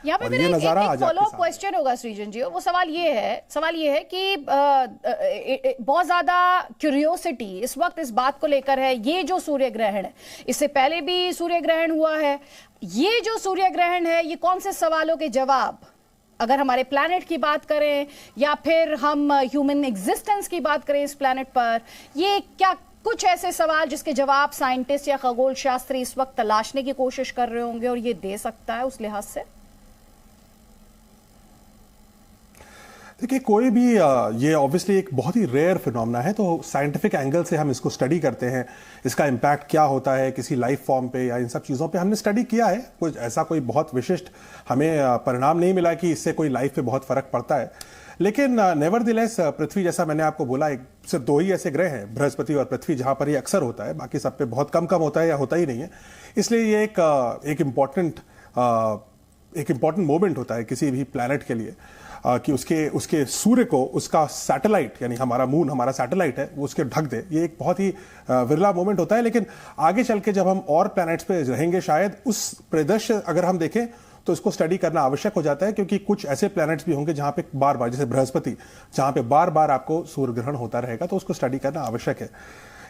यहाँ पे मेरा एक फॉलोअप क्वेश्चन होगा सृजन जी, वो सवाल ये है कि बहुत ज्यादा क्यूरियोसिटी इस वक्त इस बात को लेकर है, ये जो सूर्य ग्रहण है, इससे पहले भी सूर्य ग्रहण हुआ है, ये जो सूर्य ग्रहण है ये कौन से सवालों के जवाब, अगर हमारे प्लैनेट की बात करें या फिर हम ह्यूमन एग्जिस्टेंस की बात करें इस प्लैनेट पर, ये क्या कुछ ऐसे सवाल जिसके जवाब साइंटिस्ट या खगोल शास्त्री इस वक्त तलाशने की कोशिश कर रहे होंगे और ये दे सकता है उस लिहाज से? देखिए, कोई भी ये ऑब्वियसली एक बहुत ही रेयर फिनोमेना है, तो साइंटिफिक एंगल से हम इसको स्टडी करते हैं, इसका इम्पैक्ट क्या होता है किसी लाइफ फॉर्म पे या इन सब चीज़ों पे हमने स्टडी किया है। कुछ ऐसा कोई बहुत विशिष्ट हमें परिणाम नहीं मिला कि इससे कोई लाइफ पे बहुत फर्क पड़ता है। लेकिन नेवरदिलेस पृथ्वी, जैसा मैंने आपको बोला, एक सिर्फ दो ही ऐसे ग्रह हैं, बृहस्पति और पृथ्वी, जहां पर ये अक्सर होता है, बाकी सब पे बहुत कम कम होता है या होता ही नहीं है। इसलिए ये एक इम्पॉर्टेंट मोमेंट होता है किसी भी प्लैनेट के लिए कि उसके सूर्य को उसका सैटेलाइट, यानी हमारा मून, हमारा सैटेलाइट है, वो उसके ढक दे। ये एक बहुत ही विरला मोमेंट होता है। लेकिन आगे चल के जब हम और प्लैनेट्स पे रहेंगे, शायद उस परिदृश्य अगर हम देखें तो इसको स्टडी करना आवश्यक हो जाता है, क्योंकि कुछ ऐसे प्लैनेट्स भी होंगे जहां पे बार बार, जैसे बृहस्पति, जहां पे बार बार आपको सूर्य ग्रहण होता रहेगा, तो उसको स्टडी करना आवश्यक है।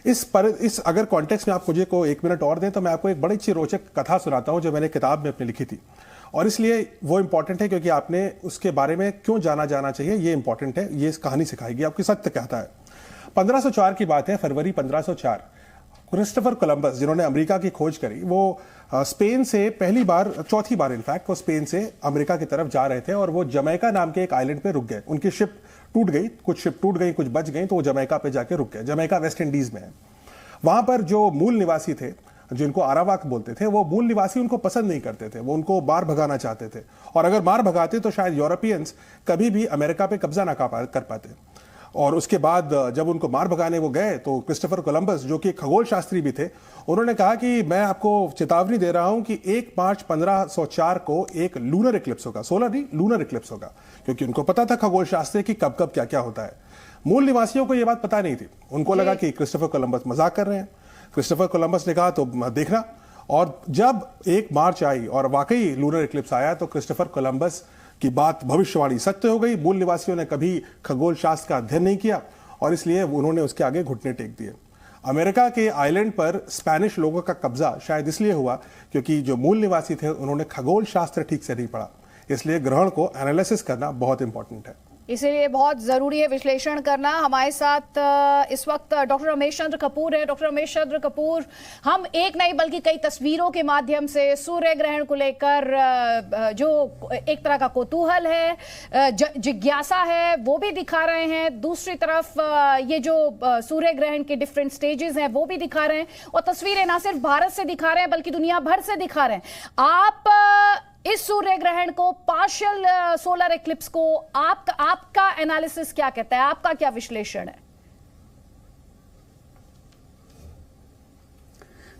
इस अगर कॉन्टेक्स्ट में आप मुझे को 1 मिनट और दें तो मैं आपको एक बड़ी अच्छी रोचक कथा सुनाता हूं जो मैंने किताब में अपनी लिखी थी, और इसलिए वो इंपॉर्टेंट है क्योंकि आपने उसके बारे में क्यों जाना चाहिए, ये इंपॉर्टेंट है। ये इस कहानी सिखाएगी आपकी सत्य कहता है। 1504 की बात है, फरवरी 1504। क्रिस्टोफर कोलंबस, जिन्होंने अमेरिका की खोज करी, वो स्पेन से पहली बार, चौथी बार इनफैक्ट, वो स्पेन से अमेरिका की तरफ जा रहे थे और वो जमैका नाम के एक आइलैंड पे रुक गए। उनकी शिप टूट गई, कुछ शिप टूट गई, कुछ बच गई, तो वो जमैका पे जाके रुक गए। जमैका वेस्ट इंडीज में है। वहां पर जो मूल निवासी थे, जिनको आरावाक बोलते थे, वो मूल निवासी उनको पसंद नहीं करते थे, वो उनको मार भगाना चाहते थे, और अगर मार भगाते तो शायद यूरोपियंस कभी भी अमेरिका पे कब्जा ना कर पाते। और उसके बाद जब उनको मार भगाने वो गए तो क्रिस्टोफर कोलंबस, जो कि खगोल शास्त्री भी थे, उन्होंने कहा कि मैं आपको चेतावनी दे रहा हूं कि 1 मार्च 1504 को एक लूनर इक्लिप्स होगा, सोलर नहीं, लूनर इक्लिप्स होगा, क्योंकि उनको पता था खगोल शास्त्री की कब कब क्या क्या होता है। मूल निवासियों को यह बात पता नहीं थी, उनको लगा कि क्रिस्टोफर कोलंबस मजाक कर रहे हैं। क्रिस्टोफर कोलंबस ने कहा तो देखना, और जब 1 मार्च आई और वाकई लूनर इक्लिप्स आया तो क्रिस्टोफर कोलंबस की बात, भविष्यवाणी सत्य हो गई। मूल निवासियों ने कभी खगोल शास्त्र का अध्ययन नहीं किया और इसलिए उन्होंने उसके आगे घुटने टेक दिए। अमेरिका के आइलैंड पर स्पेनिश लोगों का कब्जा शायद इसलिए हुआ क्योंकि जो मूल निवासी थे उन्होंने खगोल शास्त्र ठीक से नहीं पढ़ा। इसलिए ग्रहण को एनालिसिस करना बहुत इंपॉर्टेंट है, इसीलिए बहुत जरूरी है विश्लेषण करना। हमारे साथ इस वक्त डॉक्टर रमेश चंद्र कपूर है। डॉक्टर रमेश चंद्र कपूर, हम एक नहीं बल्कि कई तस्वीरों के माध्यम से सूर्य ग्रहण को लेकर जो एक तरह का कौतूहल है, जिज्ञासा है, वो भी दिखा रहे हैं। दूसरी तरफ ये जो सूर्य ग्रहण के डिफरेंट स्टेजेस हैं वो भी दिखा रहे हैं, और तस्वीरें ना सिर्फ भारत से दिखा रहे हैं बल्कि दुनिया भर से दिखा रहे हैं। आप इस सूर्य ग्रहण को, पार्शियल सोलर एक्लिप्स को, आपका एनालिसिस क्या कहता है, आपका क्या विश्लेषण है?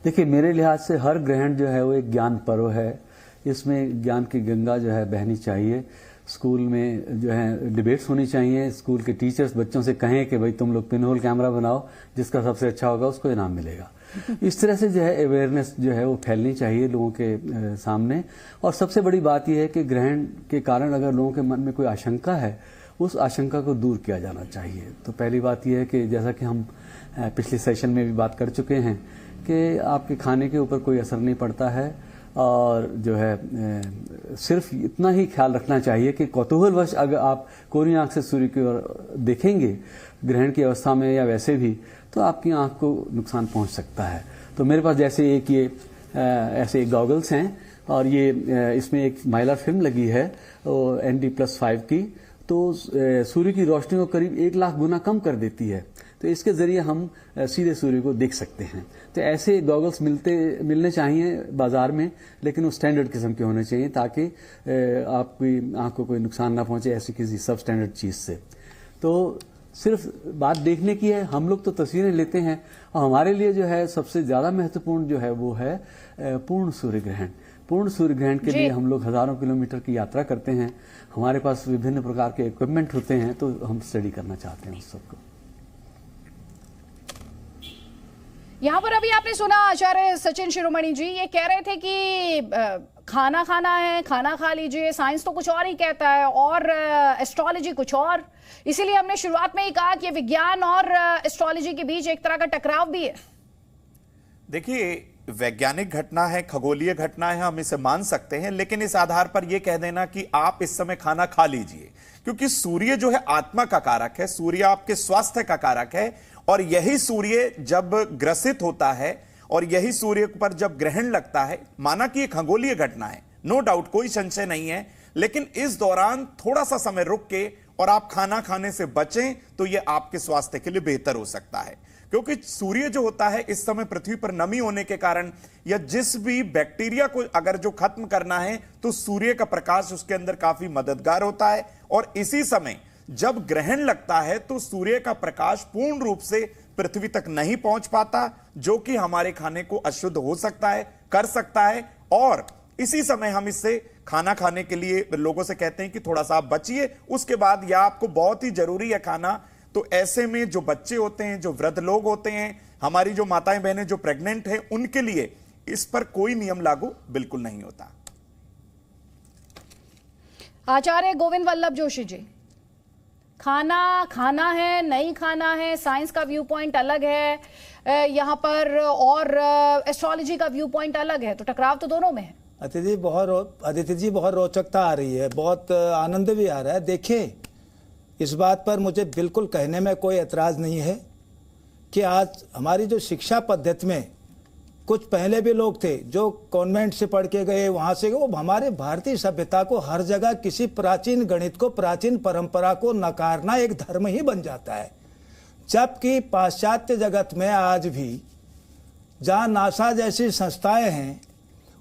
देखिए, मेरे लिहाज से हर ग्रहण जो है वो एक ज्ञान पर्व है। इसमें ज्ञान की गंगा जो है बहनी चाहिए। स्कूल में जो है डिबेट्स होनी चाहिए। स्कूल के टीचर्स बच्चों से कहें कि भाई तुम लोग पिनहोल कैमरा बनाओ, जिसका सबसे अच्छा होगा उसको इनाम मिलेगा। इस तरह से जो है अवेयरनेस जो है वो फैलनी चाहिए लोगों के सामने। और सबसे बड़ी बात यह है कि ग्रहण के कारण अगर लोगों के मन में कोई आशंका है, उस आशंका को दूर किया जाना चाहिए। तो पहली बात यह है कि जैसा कि हम पिछले सेशन में भी बात कर चुके हैं कि आपके खाने के ऊपर कोई असर नहीं पड़ता है, और जो है सिर्फ इतना ही ख्याल रखना चाहिए कि कौतूहलवश अगर आप कोरी आंख से सूर्य की ओर देखेंगे ग्रहण की अवस्था में या वैसे भी, तो आपकी आंख को नुकसान पहुंच सकता है। तो मेरे पास जैसे एक ये ऐसे गॉगल्स हैं, और ये इसमें एक माइलर फिल्म लगी है ND+5 की, तो सूर्य की रोशनी को करीब 1 लाख गुना कम कर देती है। तो इसके जरिए हम सीधे सूर्य को देख सकते हैं। तो ऐसे गॉगल्स मिलने चाहिए बाजार में, लेकिन वो स्टैंडर्ड किस्म के होने चाहिए ताकि आपकी आंख को कोई नुकसान ना पहुंचे ऐसी किसी सब स्टैंडर्ड चीज से। तो सिर्फ बात देखने की है, हम लोग तो तस्वीरें लेते हैं, और हमारे लिए जो है सबसे ज्यादा महत्वपूर्ण जो है वो है पूर्ण सूर्य ग्रहण। पूर्ण सूर्य ग्रहण के लिए हम लोग हजारों किलोमीटर की यात्रा करते हैं, हमारे पास विभिन्न प्रकार के इक्विपमेंट होते हैं, तो हम स्टडी करना चाहते हैं उस सबको। यहाँ पर अभी आपने सुना आचार्य सचिन शिरोमणि जी ये कह रहे थे कि खाना खाना है, खाना खा लीजिए, साइंस तो कुछ और ही कहता है और एस्ट्रोलॉजी कुछ और। इसीलिए हमने शुरुआत में ही कहा कि विज्ञान और एस्ट्रोलॉजी के बीच एक तरह का टकराव भी है। देखिए, वैज्ञानिक घटना है, खगोलीय घटना है, हम इसे मान सकते हैं, लेकिन इस आधार पर यह कह देना कि आप इस समय खाना खा लीजिए, क्योंकि सूर्य जो है आत्मा का कारक है, सूर्य आपके स्वास्थ्य का कारक है, और यही सूर्य जब ग्रसित होता है और यही सूर्य पर जब ग्रहण लगता है, माना कि एक खगोलीय घटना है, नो डाउट, कोई संशय नहीं है, लेकिन इस दौरान थोड़ा सा समय रुक के और आप खाना खाने से बचें तो यह आपके स्वास्थ्य के लिए बेहतर हो सकता है। क्योंकि सूर्य जो होता है इस समय पृथ्वी पर नमी होने के कारण या जिस भी बैक्टीरिया को अगर जो खत्म करना है तो सूर्य का प्रकाश उसके अंदर काफी मददगार होता है, और इसी समय जब ग्रहण लगता है तो सूर्य का प्रकाश पूर्ण रूप से पृथ्वी तक नहीं पहुंच पाता, जो कि हमारे खाने को अशुद्ध हो सकता है, कर सकता है। और इसी समय हम इससे खाना खाने के लिए लोगों से कहते हैं कि थोड़ा सा आप बचिए, उसके बाद या आपको बहुत ही जरूरी है खाना, तो ऐसे में जो बच्चे होते हैं, जो वृद्ध लोग होते हैं, हमारी जो माताएं बहनें जो प्रेग्नेंट हैं, उनके लिए इस पर कोई नियम लागू बिल्कुल नहीं होता। आचार्य गोविंद वल्लभ जोशी जी, खाना खाना है नहीं खाना है, साइंस का व्यू पॉइंट अलग है यहाँ पर और एस्ट्रोलॉजी का व्यू पॉइंट अलग है, तो टकराव तो दोनों में है। अदिति जी बहुत रोचकता आ रही है, बहुत आनंद भी आ रहा है। देखिए, इस बात पर मुझे बिल्कुल कहने में कोई एतराज नहीं है कि आज हमारी जो शिक्षा पद्धति में कुछ पहले भी लोग थे जो कॉन्वेंट से पढ़ के गए, वहाँ से वो हमारे भारतीय सभ्यता को हर जगह किसी प्राचीन गणित को, प्राचीन परंपरा को नकारना एक धर्म ही बन जाता है। जबकि पाश्चात्य जगत में आज भी जहाँ नासा जैसी संस्थाएं हैं,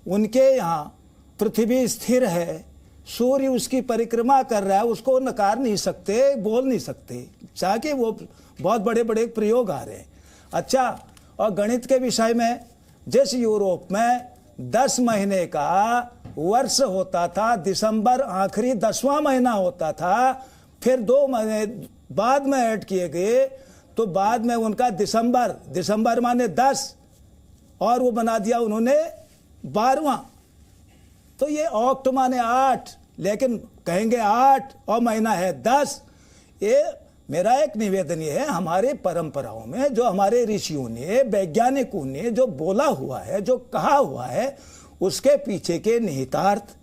उनके यहाँ पृथ्वी स्थिर है, सूर्य उसकी परिक्रमा कर रहा है, उसको नकार नहीं सकते, बोल नहीं सकते, चाहे वो बहुत बड़े बड़े प्रयोग आ रहे हैं। अच्छा, और गणित के विषय में जिस यूरोप में 10 महीने का वर्ष होता था, दिसंबर आखिरी 10वां महीना होता था, फिर 2 महीने बाद में ऐड किए गए, तो बाद में उनका दिसंबर माने 10 और वो बना दिया उन्होंने 12वां। तो ये ऑक्ट माने 8, लेकिन कहेंगे 8 और महीना है 10। ये मेरा एक निवेदन ये है, हमारे परंपराओं में जो हमारे ऋषियों ने, वैज्ञानिकों ने जो बोला हुआ है, जो कहा हुआ है, उसके पीछे के निहितार्थ,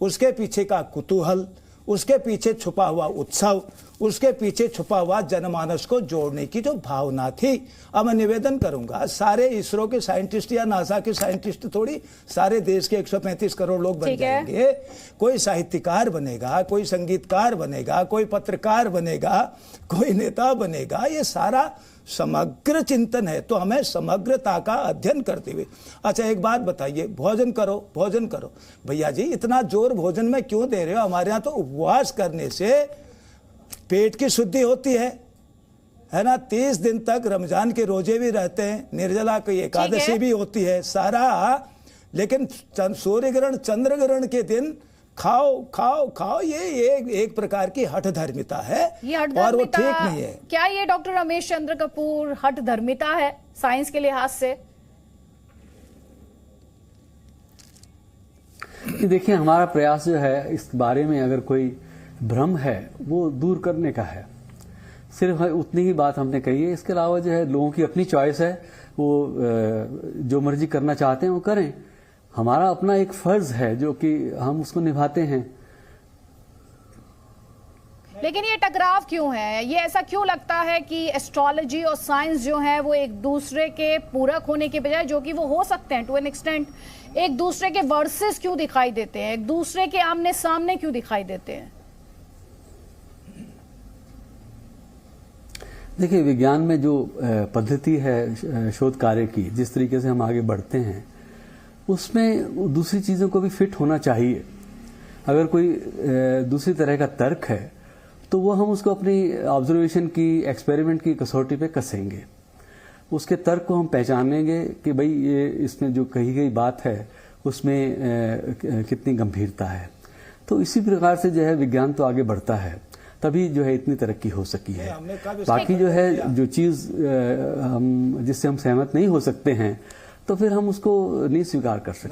उसके पीछे का कुतूहल, उसके पीछे छुपा हुआ उत्सव, उसके पीछे छुपा हुआ जनमानस को जोड़ने की जो भावना थी। अब मैं निवेदन करूंगा, सारे इसरो के साइंटिस्ट या नासा के साइंटिस्ट थोड़ी सारे देश के 135 करोड़ लोग बन जाएंगे। कोई साहित्यकार बनेगा, कोई संगीतकार बनेगा, कोई पत्रकार बनेगा, कोई नेता बनेगा। ये सारा समग्र चिंतन है, तो हमें समग्रता का अध्ययन करते हुए। अच्छा, एक बात बताइए, भोजन करो भोजन करो, भैया जी इतना जोर भोजन में क्यों दे रहे हो? हमारे यहाँ तो उपवास करने से पेट की शुद्धि होती है ना। 30 दिन तक रमजान के रोजे भी रहते हैं, निर्जला की एकादशी भी होती है, सारा। लेकिन सूर्य ग्रहण, चंद्र ग्रहण के दिन खाओ खाओ खाओ, ये एक प्रकार की हठ धर्मिता है, और वो ठीक नहीं है। क्या ये डॉक्टर रमेश चंद्र कपूर हठ धर्मिता है साइंस के लिहाज से? देखिए, हमारा प्रयास जो है इस बारे में अगर कोई भ्रम है वो दूर करने का है, सिर्फ उतनी ही बात हमने कही है। इसके अलावा जो है लोगों की अपनी चॉइस है, वो जो मर्जी करना चाहते हैं वो करें। हमारा अपना एक फर्ज है जो कि हम उसको निभाते हैं। लेकिन ये टकराव क्यों है? ये ऐसा क्यों लगता है कि एस्ट्रोलॉजी और साइंस जो है वो एक दूसरे के पूरक होने के बजाय, जो कि वो हो सकते हैं टू एन एक्सटेंट, एक दूसरे के वर्सेस क्यों दिखाई देते हैं, एक दूसरे के आमने सामने क्यों दिखाई देते हैं? देखिए, विज्ञान में जो पद्धति है शोध कार्य की, जिस तरीके से हम आगे बढ़ते हैं, उसमें दूसरी चीज़ों को भी फिट होना चाहिए। अगर कोई दूसरी तरह का तर्क है तो वो हम उसको अपनी ऑब्जर्वेशन की, एक्सपेरिमेंट की कसौटी पे कसेंगे, उसके तर्क को हम पहचानेंगे कि भाई ये इसमें जो कही गई बात है उसमें कितनी गंभीरता है। तो इसी प्रकार से जो है विज्ञान तो आगे बढ़ता है। तभी जो है इतनी तरक्की हो सकी है। हमने कब बाकी जो है जो चीज़ हम जिससे हम सहमत नहीं हो सकते हैं तो फिर हम उसको नहीं स्वीकार कर सकते।